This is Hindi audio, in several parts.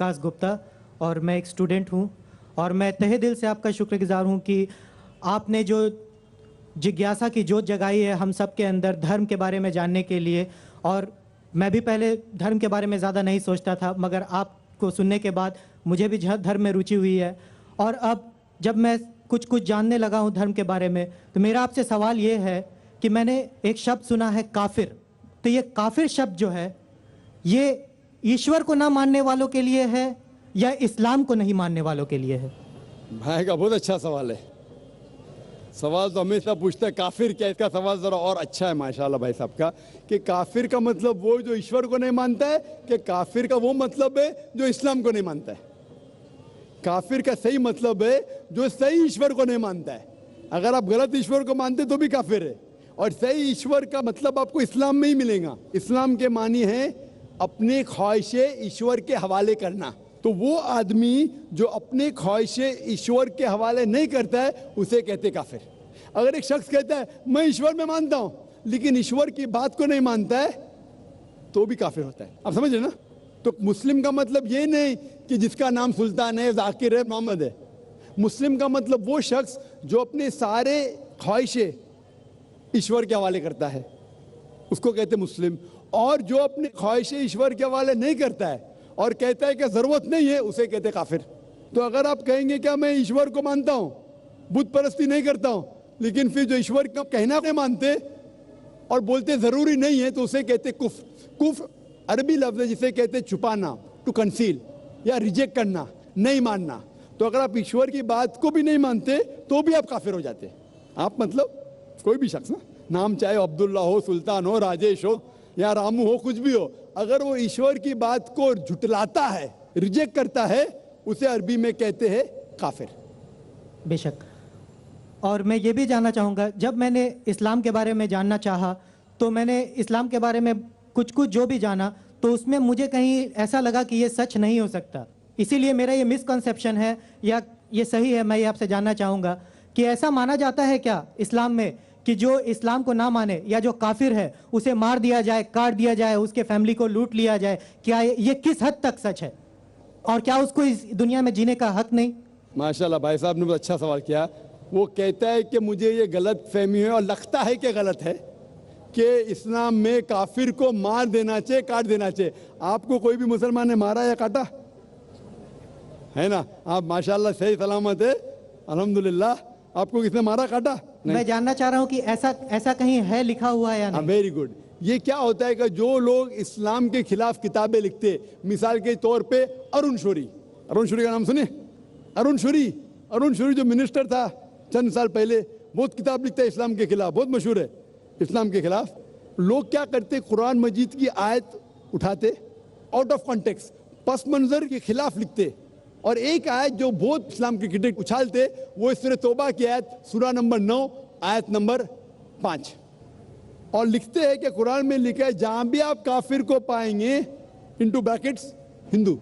विकास गुप्ता और मैं एक स्टूडेंट हूँ और मैं तहे दिल से आपका शुक्रगुजार हूँ कि आपने जो जिज्ञासा की जोत जगाई है हम सब के अंदर धर्म के बारे में जानने के लिए। और मैं भी पहले धर्म के बारे में ज़्यादा नहीं सोचता था, मगर आपको सुनने के बाद मुझे भी धर्म में रुचि हुई है। और अब जब मैं कुछ कुछ जानने लगा हूँ धर्म के बारे में, तो मेरा आपसे सवाल ये है कि मैंने एक शब्द सुना है काफिर। तो ये काफिर शब्द जो है ये ईश्वर को ना मानने वालों के लिए है या इस्लाम को नहीं मानने वालों के लिए है? भाई का बहुत अच्छा सवाल है। सवाल तो हमेशा पूछता है काफिर क्या, इसका सवाल जरा और अच्छा है माशाल्लाह भाई साहब का, कि काफिर का मतलब वो जो ईश्वर को नहीं मानता है, कि काफिर का वो मतलब है जो इस्लाम को नहीं मानता है। काफिर का सही मतलब है जो सही ईश्वर को नहीं मानता है। अगर आप गलत ईश्वर को मानते तो भी काफिर है, और सही ईश्वर का मतलब आपको इस्लाम में ही मिलेगा। इस्लाम के मानी है अपने ख्वाहिशें ईश्वर के हवाले करना। तो वो आदमी जो अपने ख्वाहिशें ईश्वर के हवाले नहीं करता है उसे कहते काफिर। अगर एक शख्स कहता है मैं ईश्वर में मानता हूं लेकिन ईश्वर की बात को नहीं मानता है तो भी काफिर होता है। आप समझ रहे ना? तो मुस्लिम का मतलब ये नहीं कि जिसका नाम सुल्तान है, जाकिर है, मोहम्मद है। मुस्लिम का मतलब वो शख्स जो अपने सारे ख्वाहिशें ईश्वर के हवाले करता है, उसको कहते मुस्लिम। और जो अपने ख्वाहिशें ईश्वर के हवाले नहीं करता है और कहता है कि जरूरत नहीं है, उसे कहते काफिर। तो अगर आप कहेंगे क्या मैं ईश्वर को मानता हूं, बुत परस्ती नहीं करता हूं, लेकिन फिर जो ईश्वर का कहना नहीं मानते और बोलते जरूरी नहीं है, तो उसे कहते कुफ। कुफ अरबी लफ्ज है जिसे कहते छुपाना, टू कंसील, या रिजेक्ट करना, नहीं मानना। तो अगर आप ईश्वर की बात को भी नहीं मानते तो भी आप काफिर हो जाते। आप मतलब कोई भी शख्स ना, नाम चाहे अब्दुल्ला हो, सुल्तान हो, राजेश हो या रामू हो, कुछ भी हो, अगर वो ईश्वर की बात को झुटलाता है, रिजेक्ट करता है, उसे अरबी में कहते हैं काफिर। बेशक। और मैं ये भी जानना चाहूँगा, जब मैंने इस्लाम के बारे में जानना चाहा तो मैंने इस्लाम के बारे में कुछ कुछ जो भी जाना तो उसमें मुझे कहीं ऐसा लगा कि ये सच नहीं हो सकता। इसीलिए मेरा ये मिसकंसेप्शन है या ये सही है, मैं ये आपसे जानना चाहूँगा कि ऐसा माना जाता है क्या इस्लाम में कि जो इस्लाम को ना माने या जो काफिर है उसे मार दिया जाए, काट दिया जाए, उसके फैमिली को लूट लिया जाए? क्या ये किस हद तक सच है और क्या उसको इस दुनिया में जीने का हक नहीं? माशाल्लाह भाई साहब ने बहुत अच्छा सवाल किया। वो कहता है कि मुझे ये गलत फहमी है और लगता है कि गलत है कि इस्लाम में काफिर को मार देना चाहिए, काट देना चाहिए। आपको कोई भी मुसलमान ने मारा या काटा है ना? आप माशाल्लाह सही सलामत है, अल्हम्दुलिल्लाह। आपको किसने मारा, काटा? मैं जानना चाह रहा हूँ कि ऐसा कहीं है लिखा हुआ या नहीं? Very good. ये क्या होता है कि जो लोग इस्लाम के खिलाफ किताबें लिखते, मिसाल के तौर पे अरुण शूरी का नाम सुने? अरुण शूरी जो मिनिस्टर था चंद साल पहले, बहुत किताब लिखता है इस्लाम के खिलाफ, बहुत मशहूर है इस्लाम के खिलाफ। लोग क्या करते, कुरान मजीद की आयत उठाते, आउट ऑफ कॉन्टेक्स्ट, पस मंजर के खिलाफ लिखते, और एक आयत जो बहुत इस्लाम के क्रिटिक उछालते, वो सूरह तौबा की आयत, सूरा नंबर 9 आयत नंबर 5, और लिखते हैं कि कुरान में लिखा है जहां भी आप काफिर को पाएंगे, इनटू ब्रैकेट्स हिंदू,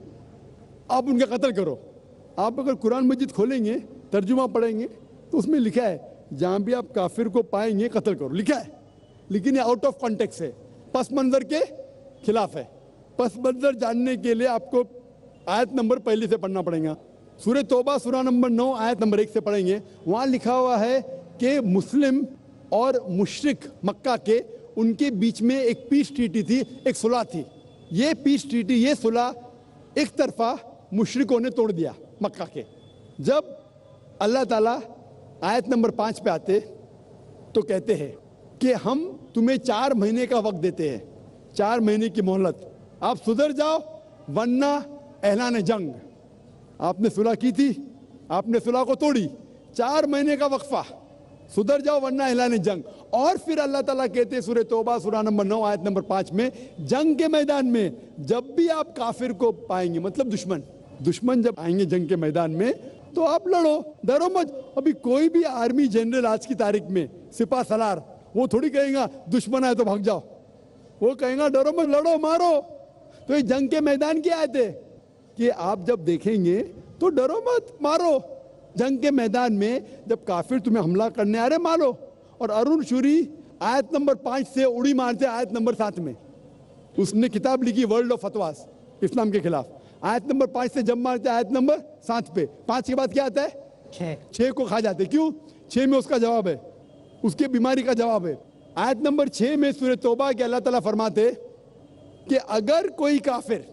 आप उनका कत्ल करो। आप अगर कुरान मजीद खोलेंगे, तर्जुमा पढ़ेंगे, तो उसमें लिखा है जहां भी आप काफिर को पाएंगे कत्ल करो, लिखा है। लेकिन ये आउट ऑफ कॉन्टेक्स्ट है, पस मंजर के खिलाफ है। पस मंजर जानने के लिए आपको आयत नंबर पहले से पढ़ना पड़ेगा। सूरह तौबा सूरा नंबर 9 आयत नंबर 1 से पढ़ेंगे। वहाँ लिखा हुआ है कि मुस्लिम और मुशरिक मक्का के, उनके बीच में एक पीस ट्रीटी थी, एक सुलह थी। ये पीस ट्रीटी, ये सुलह एक तरफा मुशरिकों ने तोड़ दिया मक्का के। जब अल्लाह ताला आयत नंबर 5 पे आते तो कहते हैं कि हम तुम्हें 4 महीने का वक्त देते हैं, 4 महीने की मोहलत, आप सुधर जाओ वरना ऐलान जंग। आपने सुलह की थी, आपने सुलह को तोड़ी, 4 महीने का वक्फा, सुधर जाओ वरना ऐलान जंग। और फिर अल्लाह ताला कहते हैं सूरह तौबा सूरा नंबर 9 आयत नंबर 5 में, जंग के मैदान में जब भी आप काफिर को पाएंगे, मतलब दुश्मन जब आएंगे जंग के मैदान में, तो आप लड़ो, डरो मत। अभी कोई भी आर्मी जनरल आज की तारीख में, सिपा सलार, वो थोड़ी कहेगा दुश्मन आए तो भाग जाओ, वो कहेगा डरो मत, लड़ो, मारो। तो ये जंग के मैदान की आयत है कि आप जब देखेंगे तो डरो मत, मारो। जंग के मैदान में जब काफिर तुम्हें हमला करने आ रहे, मारो। और अरुण शूरी आयत नंबर 5 से उड़ी मारते आयत नंबर 7 में। उसने किताब लिखी वर्ल्ड ऑफ फतवास, इस्लाम के खिलाफ। आयत नंबर 5 से जब मारते हैं आयत नंबर 7 पे, 5 के बाद क्या आता है? 6 को खा जाते। क्यों? 6 में उसका जवाब है, उसके बीमारी का जवाब है। आयत नंबर 6 में सूरह तौबा के अल्लाह ताला फरमाते कि अगर कोई काफिर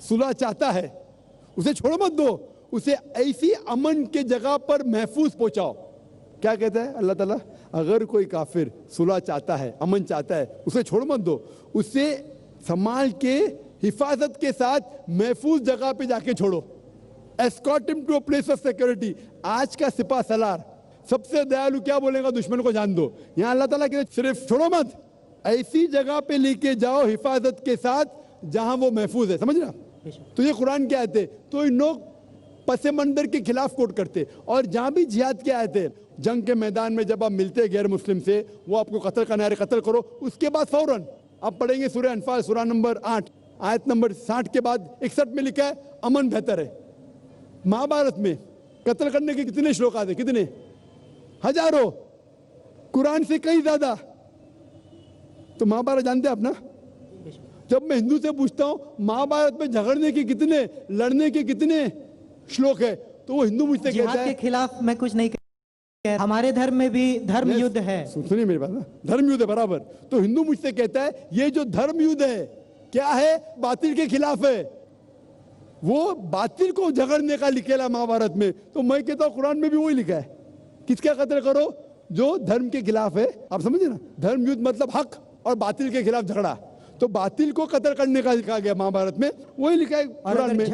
सुलह चाहता है उसे छोड़ो मत दो, उसे ऐसी अमन के जगह पर महफूज पहुंचाओ। क्या कहता है अल्लाह ताला? अगर कोई काफिर सुलह चाहता है, अमन चाहता है, उसे छोड़ो मत दो, उसे संभाल के हिफाजत के साथ महफूज जगह पे जाके छोड़ो। Escort him to a place of security. आज का सिपा सलार सबसे दयालु क्या बोलेगा? दुश्मन को जान दो। यहाँ अल्लाह ताला कहते सिर्फ छोड़ो मत, ऐसी जगह पे लेके जाओ हिफाजत के साथ जहां वो महफूज है। समझ रहा? तो ये कुरान के आयत है। तो इन लोग पसे मंदर के खिलाफ कोट करते, और जहां भी जिहाद के आयत है, जंग के मैदान में जब आप मिलते गैर मुस्लिम से, वो आपको कत्ल करना है, कत्ल करो। उसके बाद फौरन आप पढ़ेंगे सूरह अनफाल सूरह नंबर 8 आयत नंबर 60 के बाद 61 में लिखा है अमन बेहतर है। महाभारत में कत्ल करने के कितने श्लोक आते? कितने? हजारों, कुरान से कई ज्यादा। तो महाभारत जानते हैं आप ना? जब मैं हिंदू से पूछता हूं महाभारत में झगड़ने के कितने, लड़ने के कितने श्लोक है, तो वो हिंदू मुझसे कहता है के खिलाफ मैं कुछ नहीं कह, हमारे धर्म में भी धर्म युद्ध है। सुनिए मेरी बात ना, धर्म युद्ध है बराबर। तो हिंदू मुझसे कहता है ये जो धर्म युद्ध है क्या है? बातिल के खिलाफ है। वो बातिल को झगड़ने का लिखेला महाभारत में। तो मैं कहता हूं कुरान में भी वही लिखा है, किसका कत्ल करो? जो धर्म के खिलाफ है। आप समझे ना? धर्म युद्ध मतलब हक और बातिल के खिलाफ झगड़ा। तो बातिल को कत्ल करने का लिखा गया महाभारत में, वही लिखा है कुरान में।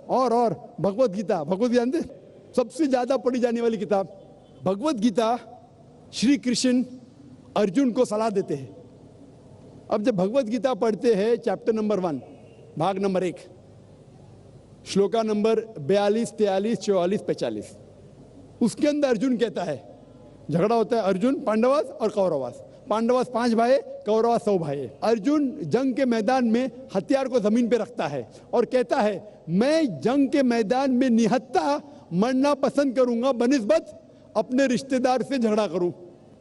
और भगवत गीता, भगवत गीता जानते? सबसे ज्यादा पढ़ी जाने वाली किताब भगवत गीता। श्री कृष्ण अर्जुन को सलाह देते हैं। अब जब भगवत गीता पढ़ते हैं चैप्टर नंबर 1 भाग नंबर 1 श्लोका नंबर 42, 43, 44, 45, उसके अंदर अर्जुन कहता है, झगड़ा होता है अर्जुन पांडवास और कौरवास। पांडवास 5 भाई, कौरवास 100 भाई। अर्जुन जंग के मैदान में हथियार को जमीन पे रखता है और कहता है मैं जंग के मैदान में निहत्था मरना पसंद करूंगा बनिस्बत अपने रिश्तेदार से झगड़ा करूं।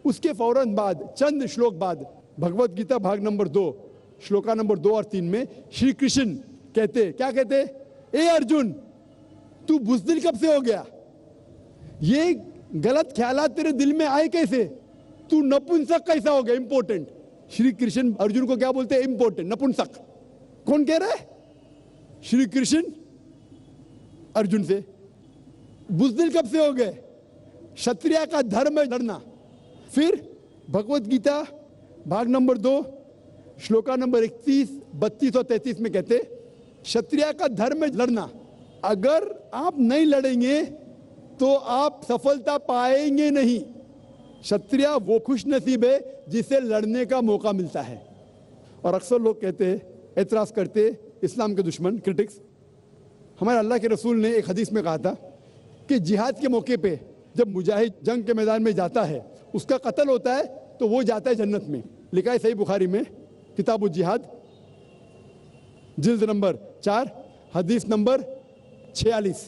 उसके फौरन बाद, चंद श्लोक बाद, भगवत गीता भाग नंबर 2 श्लोका नंबर 2 और 3 में श्री कृष्ण कहते, क्या कहते? ए अर्जुन, तू बुज़दिल कब से हो गया? ये गलत ख्यालात तेरे दिल में आए कैसे? तू नपुंसक कैसा हो गया? इंपॉर्टेंट। श्री कृष्ण अर्जुन को क्या बोलते हैं? इंपॉर्टेंट, नपुंसक। कौन कह रहा है? श्री कृष्ण अर्जुन से। बुज़दिल कब से हो गए? क्षत्रिय का धर्म है लड़ना। फिर भगवत गीता भाग नंबर 2 श्लोका नंबर 31, 32 और 33 में कहते क्षत्रिय का धर्म है लड़ना। अगर आप नहीं लड़ेंगे तो आप सफलता पाएंगे नहीं। क्षत्रिय वो खुश नसीब है जिसे लड़ने का मौका मिलता है। और अक्सर लोग कहते हैं, एतराज करते, इस्लाम के दुश्मन, क्रिटिक्स, हमारे अल्लाह के रसूल ने एक हदीस में कहा था कि जिहाद के मौके पे जब मुजाहिद जंग के मैदान में जाता है, उसका कत्ल होता है तो वो जाता है जन्नत में। लिखा है सही बुखारी में किताब जिहाद जिल्द नंबर 4 हदीस नंबर 46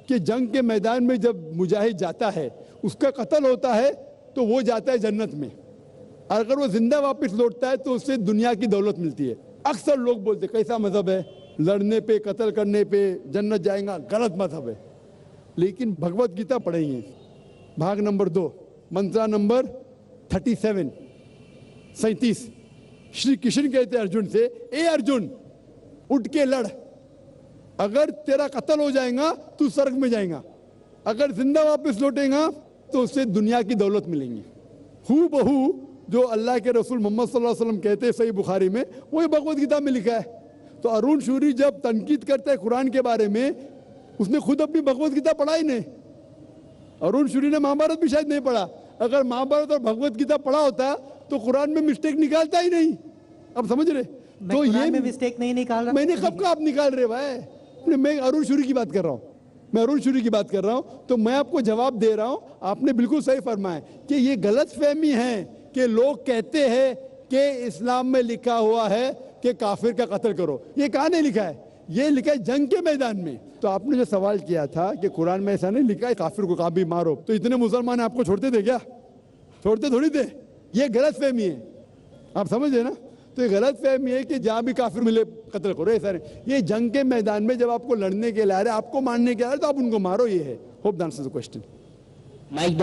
कि जंग के मैदान में जब मुजाहिद जाता है, उसका कत्ल होता है तो वो जाता है जन्नत में। अगर वो जिंदा वापस लौटता है तो उससे दुनिया की दौलत मिलती है। अक्सर लोग बोलते कैसा मजहब है, लड़ने पे कत्ल करने पे जन्नत जाएगा? गलत मजहब है। लेकिन भगवत गीता पढ़ेंगे भाग नंबर 2 मंत्रा नंबर 37, 37, श्री कृष्ण कहते अर्जुन से, ए अर्जुन उठ के लड़। अगर तेरा कत्ल हो जाएगा तू स्वर्ग में जाएगा, अगर जिंदा वापस लौटेगा तो उससे दुनिया की दौलत मिलेंगी। हू बहू जो अल्लाह के रसूल मोहम्मद सल्लल्लाहु अलैहि वसल्लम कहते हैं सही बुखारी में, वही भगवत गीता में लिखा है। तो अरुण शूरी जब तनकीद करता है कुरान के बारे में, उसने खुद अपनी भगवत गीता पढ़ा ही नहीं। अरुण शूरी ने महाभारत भी शायद नहीं पढ़ा। अगर महाभारत और भगवत गीता पढ़ा होता तो कुरान में मिस्टेक निकालता ही नहीं। अब समझ रहे? तो ये मिस्टेक नहीं निकाल रहा। मैंने कब का आप निकाल रहे भाई? मैं अरुण शूरी की बात कर रहा हूँ, मैं अरुण शूरी की बात कर रहा हूँ। तो मैं आपको जवाब दे रहा हूँ, आपने बिल्कुल सही फरमाया कि ये गलत फहमी है कि लोग कहते हैं कि इस्लाम में लिखा हुआ है कि काफिर का कत्ल करो। ये कहाँ नहीं लिखा है? ये लिखा है जंग के मैदान में। तो आपने जो सवाल किया था कि कुरान में ऐसा नहीं लिखा है काफिर को कहाँ भी मारो, तो इतने मुसलमान आपको छोड़ते थे क्या? छोड़ते थोड़ी थे। ये गलत फहमी है, आप समझे ना? तो ये गलत फहमी है कि जहां भी काफिर मिले कत्ल करो। ऐसा नहीं, ये जंग के मैदान में जब आपको लड़ने के लिए आ रहे, आपको मारने के लिए आ रहे, तो आप उनको मारो। ये है। Hope the answer the question. Mic